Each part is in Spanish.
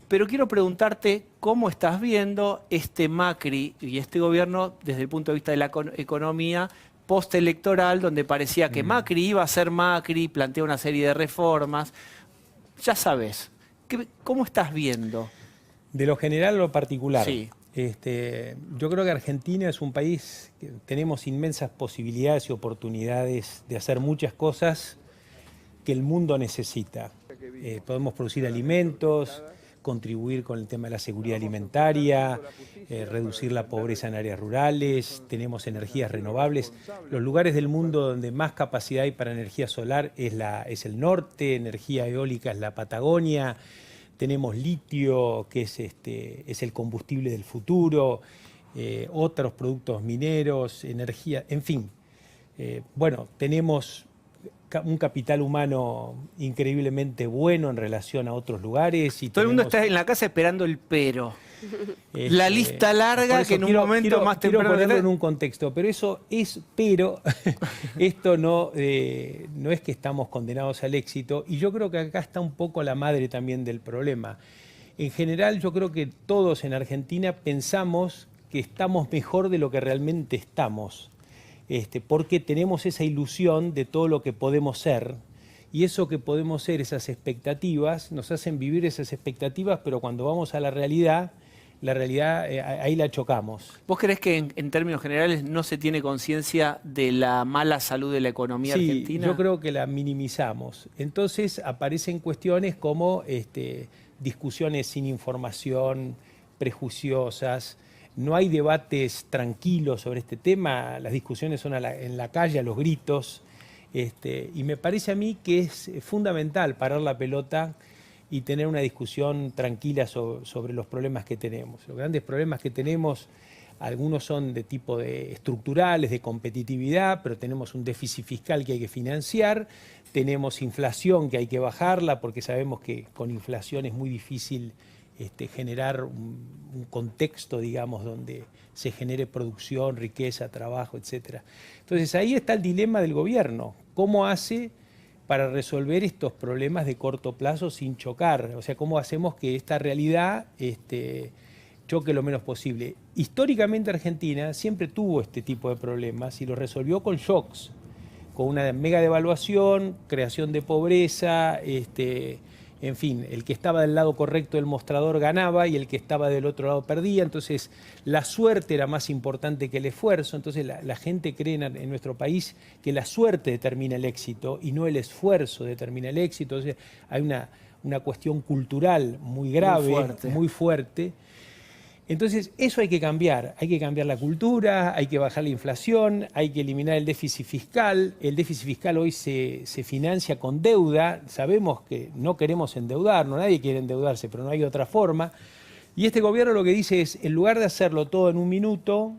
Pero quiero preguntarte cómo estás viendo este Macri y este gobierno desde el punto de vista de la economía postelectoral, donde parecía que Macri iba a ser Macri, plantea una serie de reformas. Ya sabes, ¿cómo estás viendo? De lo general a lo particular. Sí. Yo creo que Argentina es un país que tenemos inmensas posibilidades y oportunidades de hacer muchas cosas que el mundo necesita. Podemos producir alimentos, contribuir con el tema de la seguridad alimentaria, reducir la pobreza en áreas rurales, tenemos energías renovables. Los lugares del mundo donde más capacidad hay para energía solar es el norte, energía eólica es la Patagonia, tenemos litio, que es el combustible del futuro, otros productos mineros, energía, en fin. Bueno, tenemos un capital humano increíblemente bueno en relación a otros lugares. Y todo el mundo está en la casa esperando el pero. La lista larga que en un momento más temprano... Quiero ponerlo en un contexto, pero esto no es que estamos condenados al éxito, y yo creo que acá está un poco la madre también del problema. En general, yo creo que todos en Argentina pensamos que estamos mejor de lo que realmente estamos. Porque tenemos esa ilusión de todo lo que podemos ser, y eso que podemos ser, esas expectativas, nos hacen vivir esas expectativas, pero cuando vamos a la realidad ahí la chocamos. ¿Vos creés que en términos generales no se tiene conciencia de la mala salud de la economía argentina? Yo creo que la minimizamos. Entonces aparecen cuestiones como discusiones sin información, prejuiciosas. No hay debates tranquilos sobre este tema, las discusiones son en la calle, a los gritos, y me parece a mí que es fundamental parar la pelota y tener una discusión tranquila sobre los problemas que tenemos. Los grandes problemas que tenemos, algunos son de tipo estructurales, de competitividad, pero tenemos un déficit fiscal que hay que financiar, tenemos inflación que hay que bajarla, porque sabemos que con inflación es muy difícil generar un contexto, digamos, donde se genere producción, riqueza, trabajo, etc. Entonces ahí está el dilema del gobierno. ¿Cómo hace para resolver estos problemas de corto plazo sin chocar? O sea, ¿cómo hacemos que esta realidad choque lo menos posible? Históricamente Argentina siempre tuvo este tipo de problemas y lo resolvió con shocks, con una mega devaluación, creación de pobreza, en fin, el que estaba del lado correcto del mostrador ganaba y el que estaba del otro lado perdía. Entonces la suerte era más importante que el esfuerzo. Entonces la gente cree en nuestro país que la suerte determina el éxito y no el esfuerzo determina el éxito. Entonces hay una cuestión cultural muy grave, muy fuerte. Entonces eso hay que cambiar la cultura, hay que bajar la inflación, hay que eliminar el déficit fiscal. El déficit fiscal hoy se financia con deuda, sabemos que no queremos endeudarnos, nadie quiere endeudarse, pero no hay otra forma. Y este gobierno lo que dice es, en lugar de hacerlo todo en un minuto,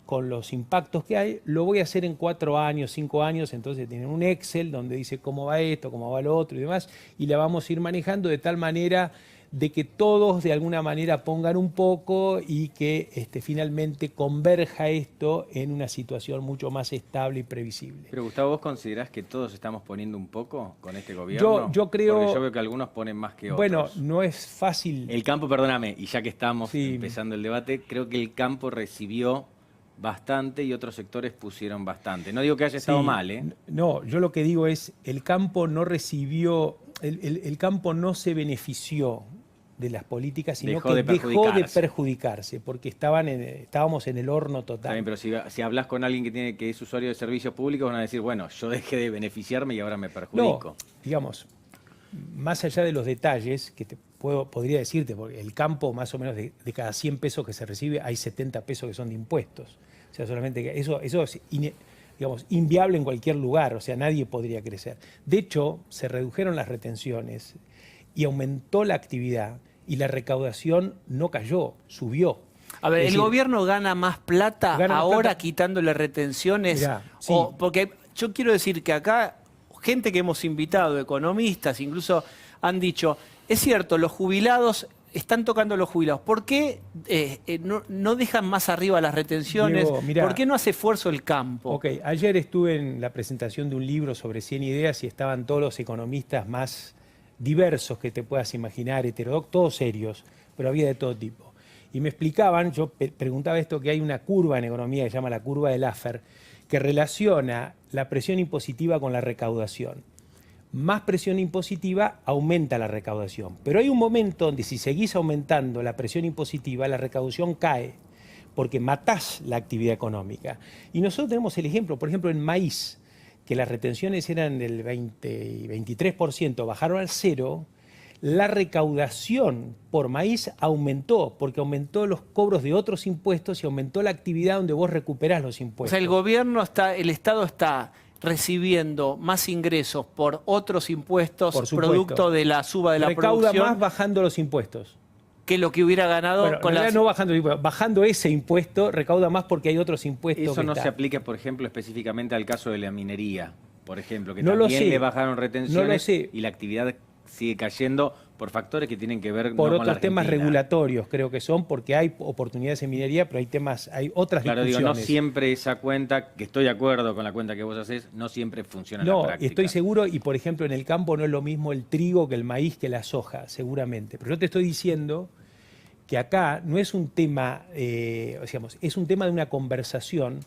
con los impactos que hay, lo voy a hacer en 4 años, 5 años, entonces tienen un Excel donde dice cómo va esto, cómo va lo otro y demás, y la vamos a ir manejando de tal manera de que todos de alguna manera pongan un poco y que finalmente converja esto en una situación mucho más estable y previsible. Pero Gustavo, ¿vos considerás que todos estamos poniendo un poco con este gobierno? Yo creo... Porque yo veo que algunos ponen más que otros. Bueno, no es fácil... El campo, perdóname, y ya que estamos empezando el debate, creo que el campo recibió bastante y otros sectores pusieron bastante. No digo que haya estado mal, ¿eh? No, yo lo que digo es, el campo no recibió, el campo no se benefició de las políticas, sino que dejó de perjudicarse, porque estábamos en el horno total. Está bien, pero si hablas con alguien que es usuario de servicios públicos, van a decir, bueno, yo dejé de beneficiarme y ahora me perjudico. No, digamos, más allá de los detalles, que podría decirte, porque el campo, más o menos de cada 100 pesos que se recibe, hay 70 pesos que son de impuestos. O sea, solamente que eso es digamos, inviable en cualquier lugar, o sea, nadie podría crecer. De hecho, se redujeron las retenciones y aumentó la actividad y la recaudación no cayó, subió. A ver, ¿el gobierno gana más plata ahora quitándole retenciones? Mirá, sí. Porque yo quiero decir que acá, gente que hemos invitado, economistas, incluso han dicho, es cierto, los jubilados, están tocando los jubilados. ¿Por qué no dejan más arriba las retenciones? Diego, mirá, ¿por qué no hace esfuerzo el campo? Ok, ayer estuve en la presentación de un libro sobre 100 ideas y estaban todos los economistas más diversos que te puedas imaginar, heterodoxos, todos serios, pero había de todo tipo. Y me explicaban, yo preguntaba esto, que hay una curva en economía que se llama la curva de Laffer, que relaciona la presión impositiva con la recaudación. Más presión impositiva aumenta la recaudación. Pero hay un momento donde si seguís aumentando la presión impositiva, la recaudación cae, porque matás la actividad económica. Y nosotros tenemos el ejemplo, por ejemplo, en maíz, que las retenciones eran del 20 y 23%, bajaron al 0%, la recaudación por maíz aumentó, porque aumentó los cobros de otros impuestos y aumentó la actividad donde vos recuperás los impuestos. O sea, el Estado está recibiendo más ingresos por otros impuestos, producto de la suba de la producción. Recauda más bajando los impuestos. Que lo que hubiera ganado con la... No bajando ese impuesto, recauda más porque hay otros impuestos. Eso no se aplica, por ejemplo, específicamente al caso de la minería, por ejemplo, que también le bajaron retenciones y la actividad sigue cayendo por factores que tienen que ver por otros temas regulatorios, creo que son, porque hay oportunidades en minería, pero hay otras discusiones. Digo, no siempre esa cuenta, que estoy de acuerdo con la cuenta que vos hacés, no siempre funciona en la práctica. Estoy seguro, y por ejemplo en el campo no es lo mismo el trigo que el maíz que la soja, seguramente. Pero yo te estoy diciendo que acá no es un tema, es un tema de una conversación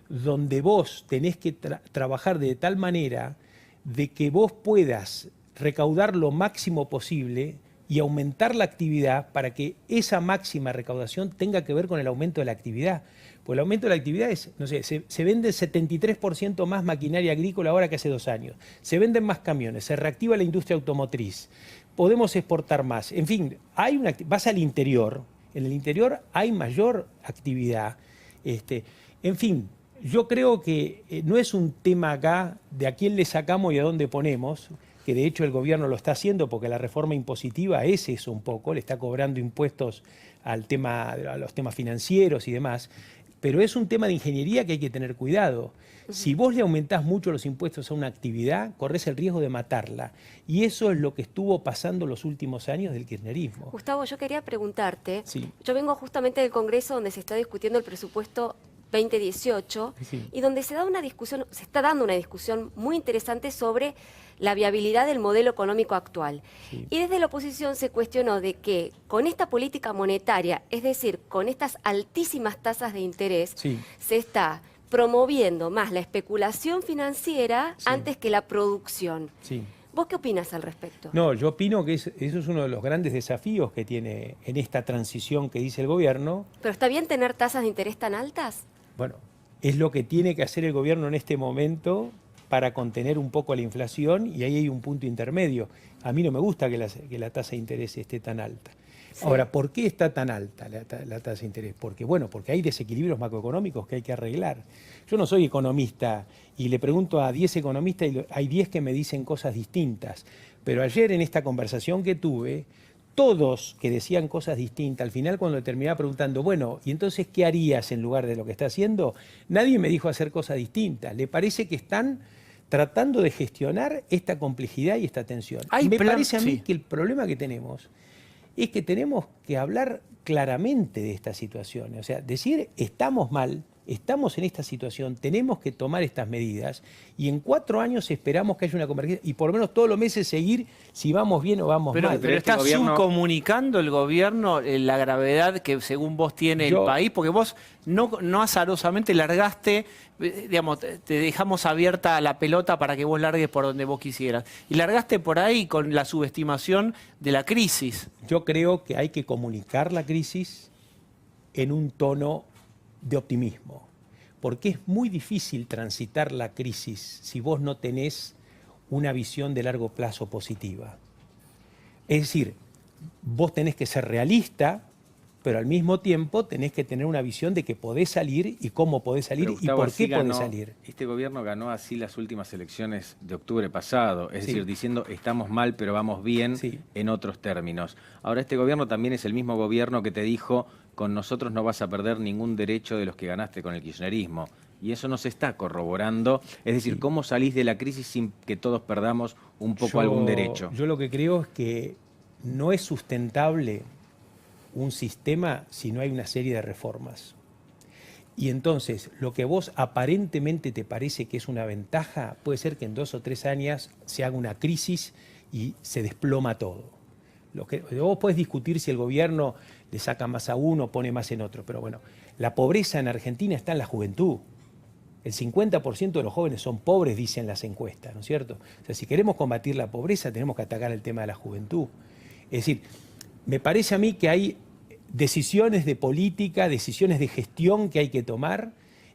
donde vos tenés que trabajar de tal manera de que vos puedas recaudar lo máximo posible y aumentar la actividad para que esa máxima recaudación tenga que ver con el aumento de la actividad. Pues el aumento de la actividad es, no sé, se vende 73% más maquinaria agrícola ahora que hace 2 años. Se venden más camiones, se reactiva la industria automotriz, podemos exportar más. En fin, vas al interior, en el interior hay mayor actividad. En fin, yo creo que no es un tema acá de a quién le sacamos y a dónde ponemos, que de hecho el gobierno lo está haciendo porque la reforma impositiva es eso un poco, le está cobrando impuestos a los temas financieros y demás, pero es un tema de ingeniería que hay que tener cuidado. Si vos le aumentás mucho los impuestos a una actividad, corres el riesgo de matarla. Y eso es lo que estuvo pasando los últimos años del kirchnerismo. Gustavo, yo quería preguntarte, sí. Yo vengo justamente del Congreso donde se está discutiendo el presupuesto 2018 sí. y donde se está dando una discusión muy interesante sobre la viabilidad del modelo económico actual. Sí. Y desde la oposición se cuestionó de que con esta política monetaria, es decir, con estas altísimas tasas de interés, sí. se está promoviendo más la especulación financiera sí. antes que la producción. Sí. ¿Vos qué opinas al respecto? No, yo opino que eso es uno de los grandes desafíos que tiene en esta transición que dice el gobierno. ¿Pero está bien tener tasas de interés tan altas? Bueno, es lo que tiene que hacer el gobierno en este momento para contener un poco la inflación, y ahí hay un punto intermedio. A mí no me gusta que la tasa de interés esté tan alta. Sí. Ahora, ¿por qué está tan alta la tasa de interés? Porque hay desequilibrios macroeconómicos que hay que arreglar. Yo no soy economista y le pregunto a 10 economistas y hay 10 que me dicen cosas distintas. Pero ayer en esta conversación que tuve, todos que decían cosas distintas, al final cuando le terminaba preguntando, bueno, ¿y entonces qué harías en lugar de lo que está haciendo? Nadie me dijo hacer cosas distintas. Le parece que están tratando de gestionar esta complejidad y esta tensión. Me parece a mí que el problema que tenemos es que tenemos que hablar claramente de esta situación. O sea, decir estamos mal, estamos en esta situación, tenemos que tomar estas medidas y en 4 años esperamos que haya una convergencia y por lo menos todos los meses seguir si vamos bien o vamos mal. Pero está subcomunicando el gobierno la gravedad que según vos tiene el país, porque vos no azarosamente largaste, digamos, te dejamos abierta la pelota para que vos largues por donde vos quisieras. Y largaste por ahí con la subestimación de la crisis. Yo creo que hay que comunicar la crisis en un tono de optimismo, porque es muy difícil transitar la crisis si vos no tenés una visión de largo plazo positiva. Es decir, vos tenés que ser realista, pero al mismo tiempo tenés que tener una visión de que podés salir y cómo podés salir y por qué podés salir. Este gobierno ganó así las últimas elecciones de octubre pasado, es decir, diciendo estamos mal pero vamos bien en otros términos. Ahora este gobierno también es el mismo gobierno que te dijo con nosotros no vas a perder ningún derecho de los que ganaste con el kirchnerismo. Y eso no se está corroborando. Es decir, ¿cómo salís de la crisis sin que todos perdamos un poco algún derecho? Yo lo que creo es que no es sustentable un sistema si no hay una serie de reformas. Y entonces, lo que vos aparentemente te parece que es una ventaja, puede ser que en 2 o 3 años se haga una crisis y se desploma todo. Vos podés discutir si el gobierno le saca más a uno, pone más en otro, pero bueno, la pobreza en Argentina está en la juventud. El 50% de los jóvenes son pobres, dicen las encuestas, ¿no es cierto? O sea, si queremos combatir la pobreza, tenemos que atacar el tema de la juventud. Es decir, me parece a mí que hay decisiones de política, decisiones de gestión que hay que tomar,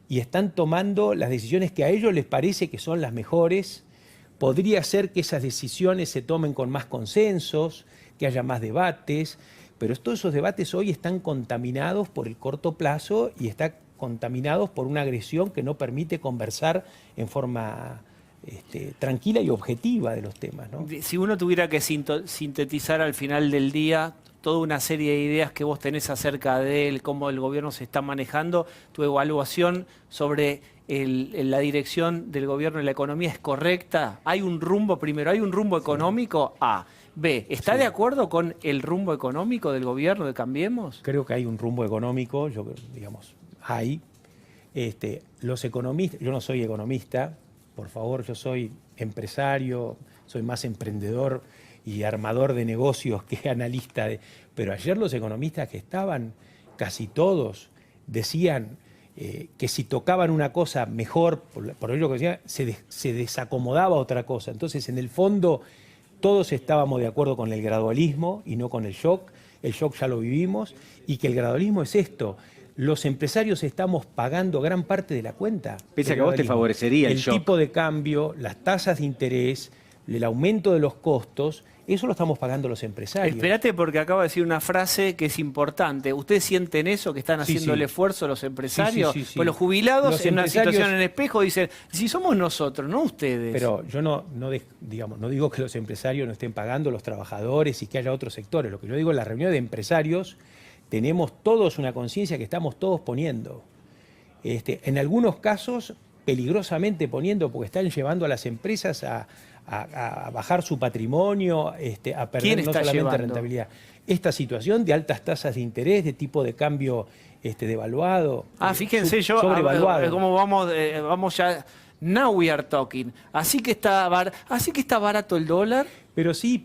y están tomando las decisiones que a ellos les parece que son las mejores. Podría ser que esas decisiones se tomen con más consensos, que haya más debates, pero todos esos debates hoy están contaminados por el corto plazo y están contaminados por una agresión que no permite conversar en forma tranquila y objetiva de los temas, ¿no? Si uno tuviera que sintetizar al final del día toda una serie de ideas que vos tenés acerca de cómo el gobierno se está manejando, tu evaluación sobre la dirección del gobierno y la economía es correcta. ¿Hay un rumbo primero? ¿Hay un rumbo económico? A. B. ¿Está de acuerdo con el rumbo económico del gobierno de Cambiemos? Creo que hay un rumbo económico, hay. Los economistas, yo no soy economista, por favor, yo soy empresario, soy más emprendedor y armador de negocios que analista. Pero ayer los economistas que estaban, casi todos, decían que si tocaban una cosa mejor, por ello que decía, se desacomodaba otra cosa. Entonces, en el fondo, todos estábamos de acuerdo con el gradualismo y no con el shock. El shock ya lo vivimos, y que el gradualismo es esto. Los empresarios estamos pagando gran parte de la cuenta. Pese a que a vos te favorecería el shock. El tipo de cambio, las tasas de interés, el aumento de los costos, eso lo estamos pagando los empresarios. Espérate, porque acabo de decir una frase que es importante. ¿Ustedes sienten eso, que están haciendo el esfuerzo los empresarios? Sí. Pues los jubilados en una situación en espejo dicen, si somos nosotros, no ustedes. Pero yo no digo que los empresarios no estén pagando, los trabajadores, y que haya otros sectores. Lo que yo digo, en la reunión de empresarios tenemos todos una conciencia que estamos todos poniendo. En algunos casos, peligrosamente poniendo, porque están llevando a las empresas a bajar su patrimonio, a perder no solamente rentabilidad. Esta situación de altas tasas de interés, de tipo de cambio devaluado. Fíjense, sobrevaluado. Cómo vamos ya. Now we are talking. Así que está barato el dólar. Pero sí,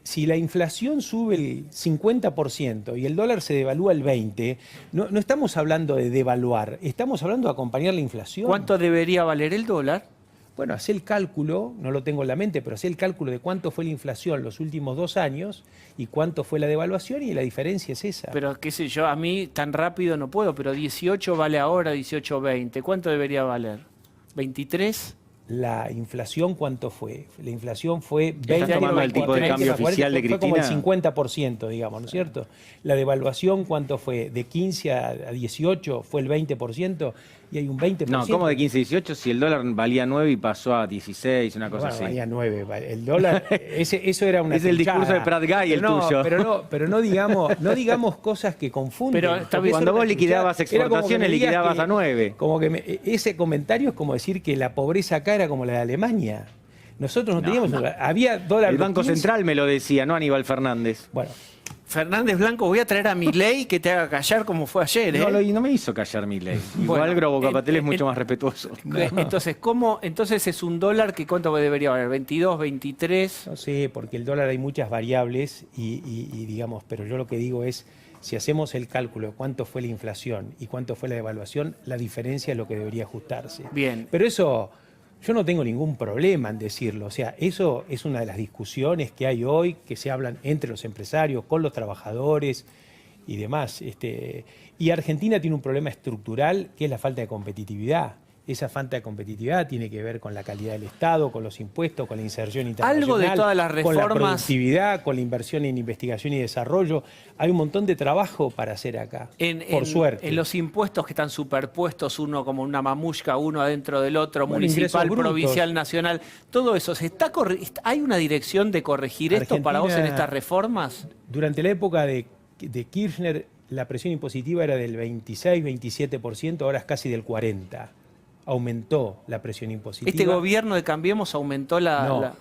si la inflación sube el 50% y el dólar se devalúa el 20%, no estamos hablando de devaluar, estamos hablando de acompañar la inflación. ¿Cuánto debería valer el dólar? Bueno, hacé el cálculo, no lo tengo en la mente, pero hacé el cálculo de cuánto fue la inflación los últimos 2 años y cuánto fue la devaluación, y la diferencia es esa. Pero qué sé yo, a mí tan rápido no puedo, pero 18 vale ahora, 18.20. ¿Cuánto debería valer? ¿23? La inflación, ¿cuánto fue? La inflación fue 20. ¿Estás tomando el tipo de cambio oficial de Cristina? Fue como el 50%, digamos, ¿no es cierto? La devaluación, ¿cuánto fue? De 15 a 18 fue el 20%, y hay un 20%. No, ¿cómo de 15 a 18? Si el dólar valía 9 y pasó a 16, una cosa así. Valía 9. El dólar, eso era una Es el discurso de Prat Guy, tuyo. Pero no digamos cosas que confunden. Pero cuando vos liquidabas exportaciones, liquidabas a 9. Como que ese comentario es como decir que la pobreza acá era como la de Alemania. Nosotros no teníamos... Había dólar. El Banco Central me lo decía, no Aníbal Fernández. Bueno. Fernández Blanco, voy a traer a Milei que te haga callar como fue ayer. No me hizo callar Milei. Igual Grobocapatel es mucho más respetuoso. Entonces es un dólar que ¿cuánto debería valer? ¿22, 23? No sé, porque el dólar hay muchas variables y digamos, pero yo lo que digo es, si hacemos el cálculo de cuánto fue la inflación y cuánto fue la devaluación, la diferencia es lo que debería ajustarse. Bien. Pero eso... Yo no tengo ningún problema en decirlo. O sea, eso es una de las discusiones que hay hoy, que se hablan entre los empresarios, con los trabajadores y demás. Y Argentina tiene un problema estructural, que es la falta de competitividad. Esa falta de competitividad tiene que ver con la calidad del Estado, con los impuestos, con la inserción internacional, algo de todas las reformas, con la productividad, con la inversión en investigación y desarrollo. Hay un montón de trabajo para hacer acá, por suerte. En los impuestos que están superpuestos, uno como una mamushka, uno adentro del otro, municipal, provincial, nacional, todo eso, ¿hay una dirección de corregir esto para vos en estas reformas? Durante la época de Kirchner, la presión impositiva era del 26-27%, ahora es casi del 40%. Aumentó la presión impositiva. ¿Este gobierno de Cambiemos aumentó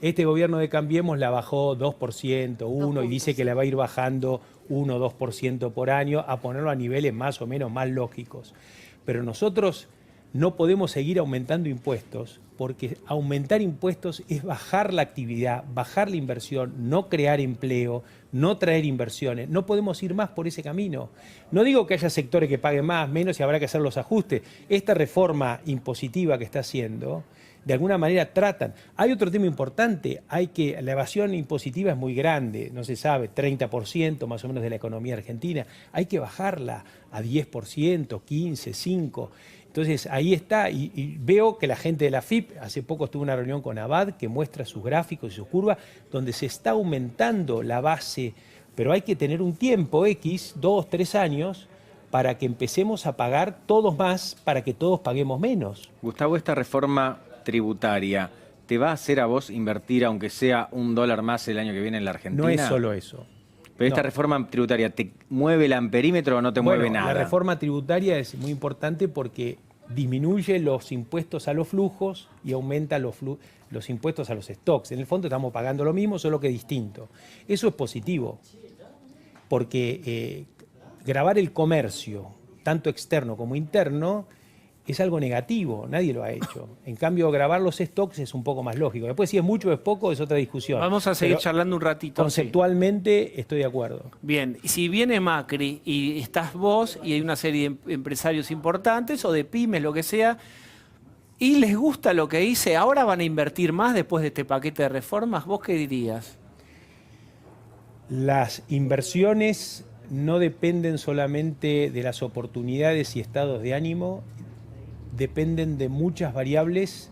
este gobierno de Cambiemos la bajó 2%, 1%, y dice que la va a ir bajando 1 o 2% por año, a ponerlo a niveles más o menos más lógicos. Pero nosotros no podemos seguir aumentando impuestos, porque aumentar impuestos es bajar la actividad, bajar la inversión, no crear empleo, no traer inversiones. No podemos ir más por ese camino. No digo que haya sectores que paguen más, menos y habrá que hacer los ajustes. Esta reforma impositiva que está haciendo, de alguna manera tratan. Hay otro tema importante, la evasión impositiva es muy grande, no se sabe, 30% más o menos de la economía argentina. Hay que bajarla a 10%, 15%, 5%. Entonces ahí está, y veo que la gente de la AFIP, hace poco estuve en una reunión con Abad, que muestra sus gráficos y sus curvas, donde se está aumentando la base, pero hay que tener un tiempo X, 2, 3 años, para que empecemos a pagar todos más, para que todos paguemos menos. Gustavo, esta reforma tributaria, ¿te va a hacer a vos invertir, aunque sea $1 más el año que viene en la Argentina? No es solo eso. Pero esta reforma tributaria, ¿te mueve el amperímetro o no te mueve nada? La reforma tributaria es muy importante porque disminuye los impuestos a los flujos y aumenta los impuestos a los stocks. En el fondo estamos pagando lo mismo, solo que distinto. Eso es positivo, porque gravar el comercio, tanto externo como interno, es algo negativo, nadie lo ha hecho. En cambio, grabar los stocks es un poco más lógico. Después, si es mucho o es poco, es otra discusión. Vamos a seguir charlando un ratito. Conceptualmente estoy de acuerdo. Bien, y si viene Macri y estás vos y hay una serie de empresarios importantes o de pymes, lo que sea, y les gusta lo que hice, ¿ahora van a invertir más después de este paquete de reformas? ¿Vos qué dirías? Las inversiones no dependen solamente de las oportunidades y estados de ánimo, dependen de muchas variables,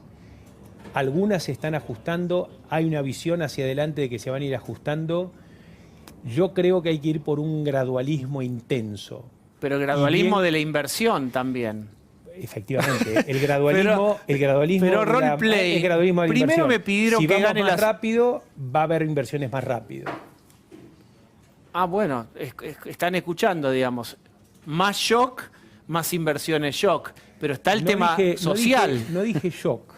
algunas se están ajustando, hay una visión hacia adelante de que se van a ir ajustando. Yo creo que hay que ir por un gradualismo intenso. Pero el gradualismo de la inversión también. Efectivamente, el gradualismo pero roleplay. El gradualismo de la Primero inversión. me pidieron si que vamos gane más rápido, va a haber inversiones más rápido. Ah, bueno, están escuchando, digamos. Más shock, más inversiones shock. Pero está el tema social. No dije shock.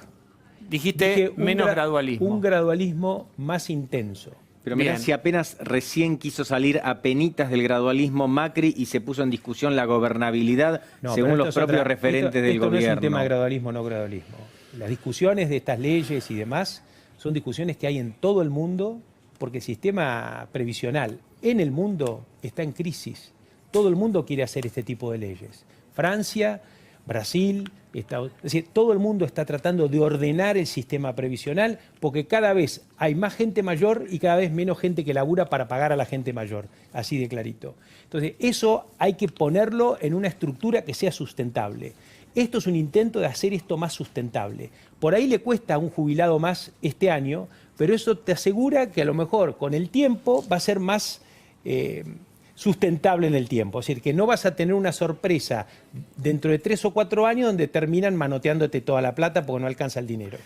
Dijiste menos gradualismo. Un gradualismo más intenso. Pero mirá, si apenas recién quiso salir a penitas del gradualismo Macri y se puso en discusión la gobernabilidad según los propios referentes del gobierno. No es un tema de gradualismo o no gradualismo. Las discusiones de estas leyes y demás son discusiones que hay en todo el mundo porque el sistema previsional en el mundo está en crisis. Todo el mundo quiere hacer este tipo de leyes. Francia, Brasil, es decir, todo el mundo está tratando de ordenar el sistema previsional porque cada vez hay más gente mayor y cada vez menos gente que labura para pagar a la gente mayor, así de clarito. Entonces, eso hay que ponerlo en una estructura que sea sustentable. Esto es un intento de hacer esto más sustentable. Por ahí le cuesta a un jubilado más este año, pero eso te asegura que a lo mejor con el tiempo va a ser más sustentable en el tiempo. Es decir, que no vas a tener una sorpresa dentro de 3 o 4 años donde terminan manoteándote toda la plata porque no alcanza el dinero.